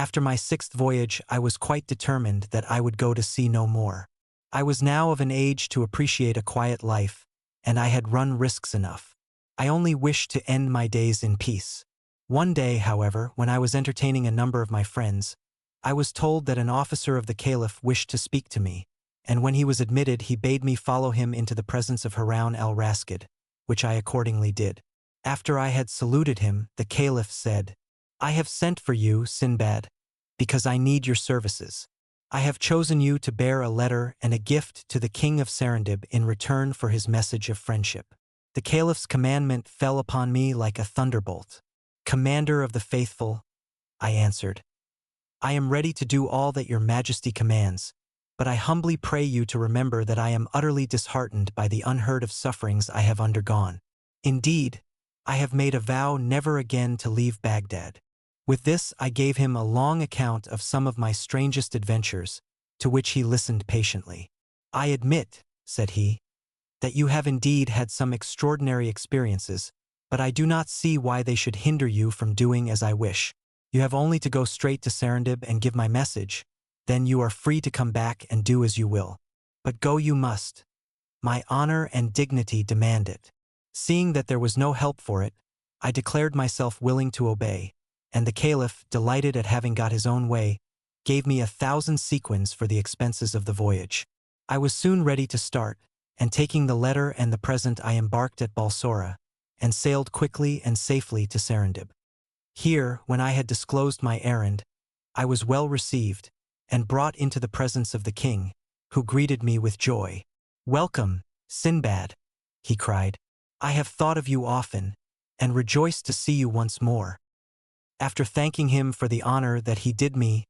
After my 6th voyage, I was quite determined that I would go to sea no more. I was now of an age to appreciate a quiet life, and I had run risks enough. I only wished to end my days in peace. One day, however, when I was entertaining a number of my friends, I was told that an officer of the Caliph wished to speak to me, and when he was admitted he bade me follow him into the presence of Harun al-Rashid, which I accordingly did. After I had saluted him, the Caliph said, "I have sent for you, Sinbad, because I need your services. I have chosen you to bear a letter and a gift to the king of Serendib in return for his message of friendship." The Caliph's commandment fell upon me like a thunderbolt. "Commander of the faithful," I answered, "I am ready to do all that your majesty commands, but I humbly pray you to remember that I am utterly disheartened by the unheard-of sufferings I have undergone. Indeed, I have made a vow never again to leave Baghdad." With this I gave him a long account of some of my strangest adventures, to which he listened patiently. "I admit," said he, "that you have indeed had some extraordinary experiences, but I do not see why they should hinder you from doing as I wish. You have only to go straight to Serendib and give my message, then you are free to come back and do as you will. But go you must. My honor and dignity demand it." Seeing that there was no help for it, I declared myself willing to obey, and the Caliph, delighted at having got his own way, gave me 1,000 sequins for the expenses of the voyage. I was soon ready to start, and taking the letter and the present I embarked at Balsora, and sailed quickly and safely to Serendib. Here, when I had disclosed my errand, I was well received, and brought into the presence of the king, who greeted me with joy. "Welcome, Sinbad," he cried. "I have thought of you often, and rejoiced to see you once more." After thanking him for the honor that he did me,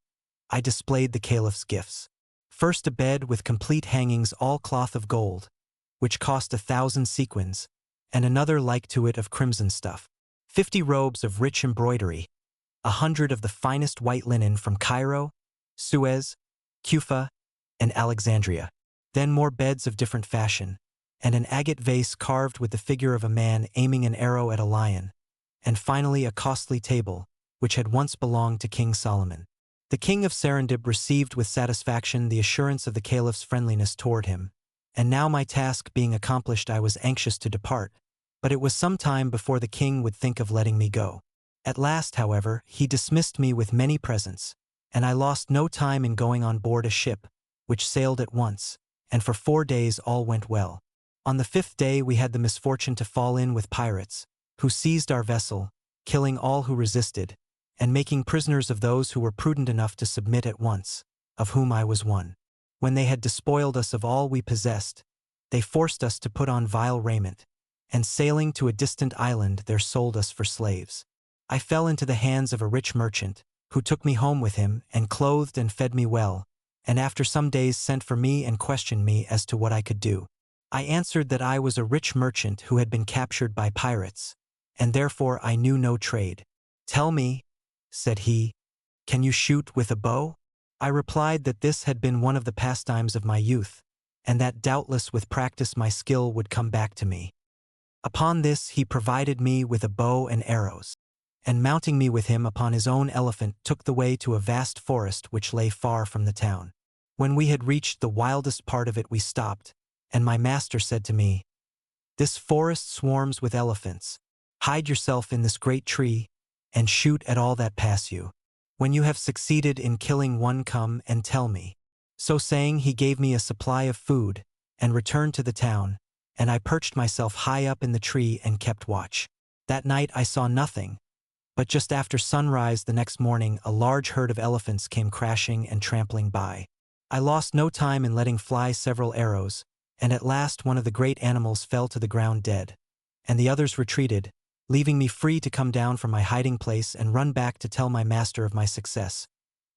I displayed the Caliph's gifts. First a bed with complete hangings all cloth of gold, which cost 1,000 sequins, and another like to it of crimson stuff. 50 robes of rich embroidery, 100 of the finest white linen from Cairo, Suez, Cufa, and Alexandria. Then more beds of different fashion, and an agate vase carved with the figure of a man aiming an arrow at a lion, and finally a costly table, which had once belonged to King Solomon. The king of Serendib received with satisfaction the assurance of the Caliph's friendliness toward him, and now my task being accomplished I was anxious to depart, but it was some time before the king would think of letting me go. At last, however, he dismissed me with many presents, and I lost no time in going on board a ship, which sailed at once, and for 4 days all went well. On the 5th day we had the misfortune to fall in with pirates, who seized our vessel, killing all who resisted, and making prisoners of those who were prudent enough to submit at once, of whom I was one. When they had despoiled us of all we possessed, they forced us to put on vile raiment, and sailing to a distant island there sold us for slaves. I fell into the hands of a rich merchant, who took me home with him and clothed and fed me well, and after some days sent for me and questioned me as to what I could do. I answered that I was a rich merchant who had been captured by pirates, and therefore I knew no trade. "Tell me," said he, "can you shoot with a bow?" I replied that this had been one of the pastimes of my youth, and that doubtless with practice my skill would come back to me. Upon this he provided me with a bow and arrows, and mounting me with him upon his own elephant took the way to a vast forest which lay far from the town. When we had reached the wildest part of it we stopped, and my master said to me, "This forest swarms with elephants. Hide yourself in this great tree, and shoot at all that pass you. When you have succeeded in killing one, come and tell me." So saying, he gave me a supply of food, and returned to the town, and I perched myself high up in the tree and kept watch. That night I saw nothing, but just after sunrise the next morning a large herd of elephants came crashing and trampling by. I lost no time in letting fly several arrows, and at last one of the great animals fell to the ground dead, and the others retreated, leaving me free to come down from my hiding place and run back to tell my master of my success,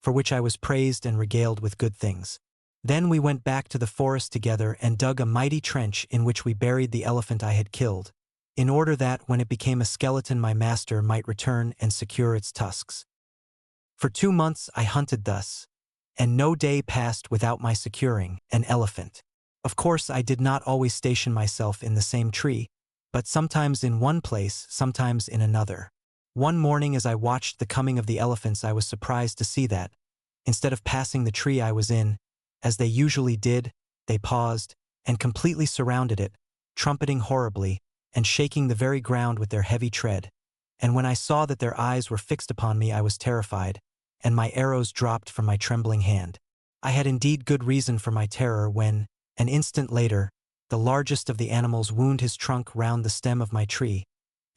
for which I was praised and regaled with good things. Then we went back to the forest together and dug a mighty trench in which we buried the elephant I had killed, in order that, when it became a skeleton, my master might return and secure its tusks. For 2 months I hunted thus, and no day passed without my securing an elephant. Of course I did not always station myself in the same tree, but sometimes in one place, sometimes in another. One morning as I watched the coming of the elephants, I was surprised to see that, instead of passing the tree I was in, as they usually did, they paused and completely surrounded it, trumpeting horribly and shaking the very ground with their heavy tread. And when I saw that their eyes were fixed upon me, I was terrified, and my arrows dropped from my trembling hand. I had indeed good reason for my terror when, an instant later, the largest of the animals wound his trunk round the stem of my tree,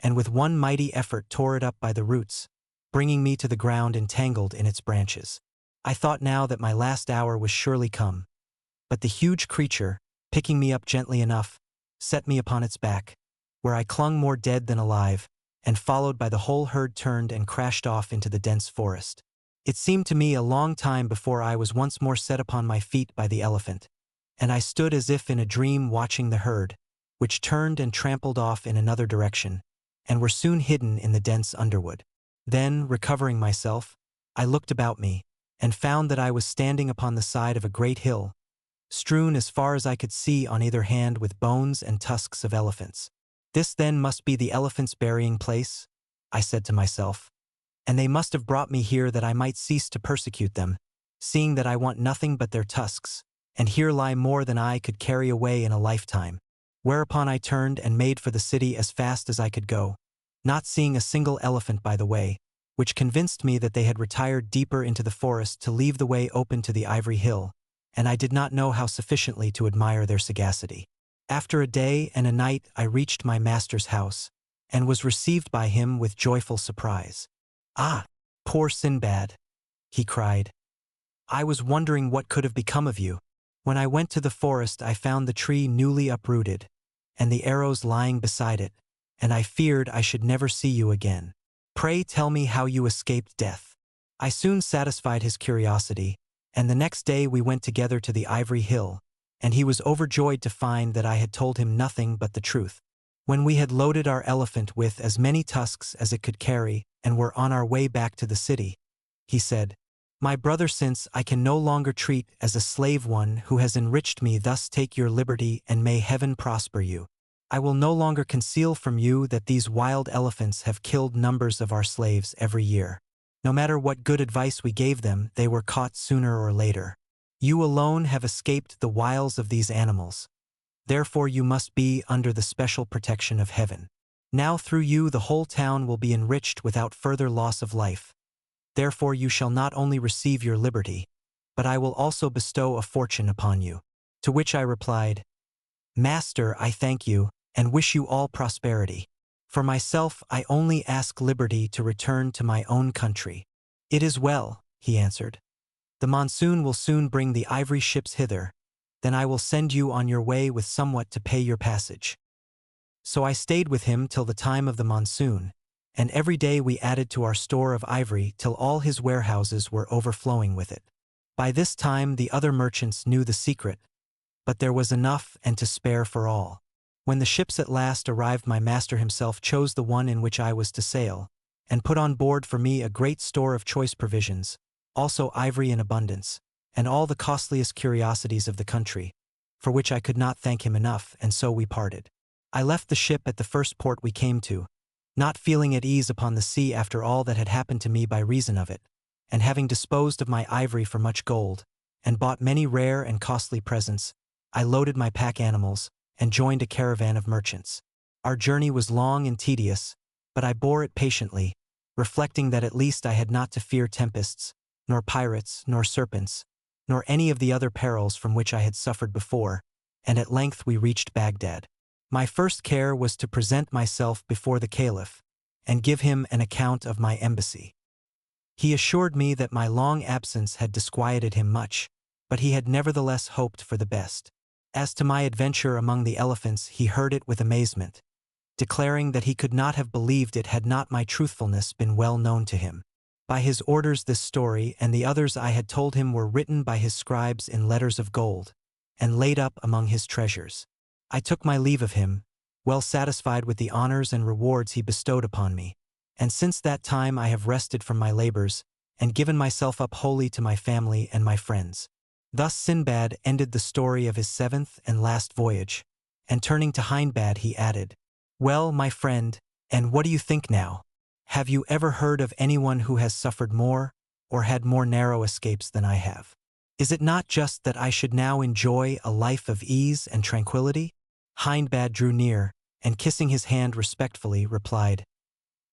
and with one mighty effort tore it up by the roots, bringing me to the ground entangled in its branches. I thought now that my last hour was surely come. But the huge creature, picking me up gently enough, set me upon its back, where I clung more dead than alive, and followed by the whole herd turned and crashed off into the dense forest. It seemed to me a long time before I was once more set upon my feet by the elephant, and I stood as if in a dream watching the herd, which turned and trampled off in another direction, and were soon hidden in the dense underwood. Then, recovering myself, I looked about me, and found that I was standing upon the side of a great hill, strewn as far as I could see on either hand with bones and tusks of elephants. This then must be the elephants' burying place, I said to myself, and they must have brought me here that I might cease to persecute them, seeing that I want nothing but their tusks, and here lie more than I could carry away in a lifetime. Whereupon I turned and made for the city as fast as I could go, not seeing a single elephant by the way, which convinced me that they had retired deeper into the forest to leave the way open to the ivory hill, and I did not know how sufficiently to admire their sagacity. After a day and a night I reached my master's house, and was received by him with joyful surprise. "Ah, poor Sinbad," he cried. "I was wondering what could have become of you. When I went to the forest I found the tree newly uprooted, and the arrows lying beside it, and I feared I should never see you again. Pray tell me how you escaped death." I soon satisfied his curiosity, and the next day we went together to the ivory hill, and he was overjoyed to find that I had told him nothing but the truth. When we had loaded our elephant with as many tusks as it could carry and were on our way back to the city, he said, "My brother, since I can no longer treat as a slave one who has enriched me, thus take your liberty and may heaven prosper you. I will no longer conceal from you that these wild elephants have killed numbers of our slaves every year. No matter what good advice we gave them, they were caught sooner or later. You alone have escaped the wiles of these animals. Therefore you must be under the special protection of heaven. Now through you the whole town will be enriched without further loss of life. Therefore you shall not only receive your liberty, but I will also bestow a fortune upon you." To which I replied, "Master, I thank you, and wish you all prosperity. For myself, I only ask liberty to return to my own country." "It is well," he answered. "The monsoon will soon bring the ivory ships hither, then I will send you on your way with somewhat to pay your passage." So I stayed with him till the time of the monsoon, and every day we added to our store of ivory till all his warehouses were overflowing with it. By this time the other merchants knew the secret, but there was enough and to spare for all. When the ships at last arrived, my master himself chose the one in which I was to sail, and put on board for me a great store of choice provisions, also ivory in abundance, and all the costliest curiosities of the country, for which I could not thank him enough, and so we parted. I left the ship at the first port we came to, not feeling at ease upon the sea after all that had happened to me by reason of it, and having disposed of my ivory for much gold, and bought many rare and costly presents, I loaded my pack animals, and joined a caravan of merchants. Our journey was long and tedious, but I bore it patiently, reflecting that at least I had not to fear tempests, nor pirates, nor serpents, nor any of the other perils from which I had suffered before, and at length we reached Baghdad. My first care was to present myself before the caliph, and give him an account of my embassy. He assured me that my long absence had disquieted him much, but he had nevertheless hoped for the best. As to my adventure among the elephants, he heard it with amazement, declaring that he could not have believed it had not my truthfulness been well known to him. By his orders this story and the others I had told him were written by his scribes in letters of gold, and laid up among his treasures. I took my leave of him, well satisfied with the honors and rewards he bestowed upon me, and since that time I have rested from my labors, and given myself up wholly to my family and my friends. Thus Sinbad ended the story of his 7th and last voyage, and turning to Hindbad he added, "Well, my friend, and what do you think now? Have you ever heard of anyone who has suffered more, or had more narrow escapes than I have? Is it not just that I should now enjoy a life of ease and tranquility? Sinbad drew near, and kissing his hand respectfully, replied,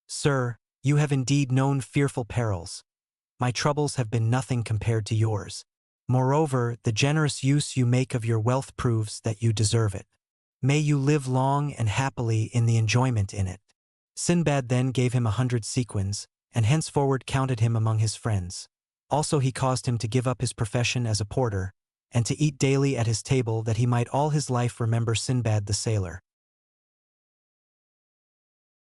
Sir, you have indeed known fearful perils. My troubles have been nothing compared to yours. Moreover, the generous use you make of your wealth proves that you deserve it. May you live long and happily in the enjoyment in it. Sinbad then gave him 100 sequins, and henceforward counted him among his friends. Also he caused him to give up his profession as a porter, and to eat daily at his table that he might all his life remember Sinbad the sailor.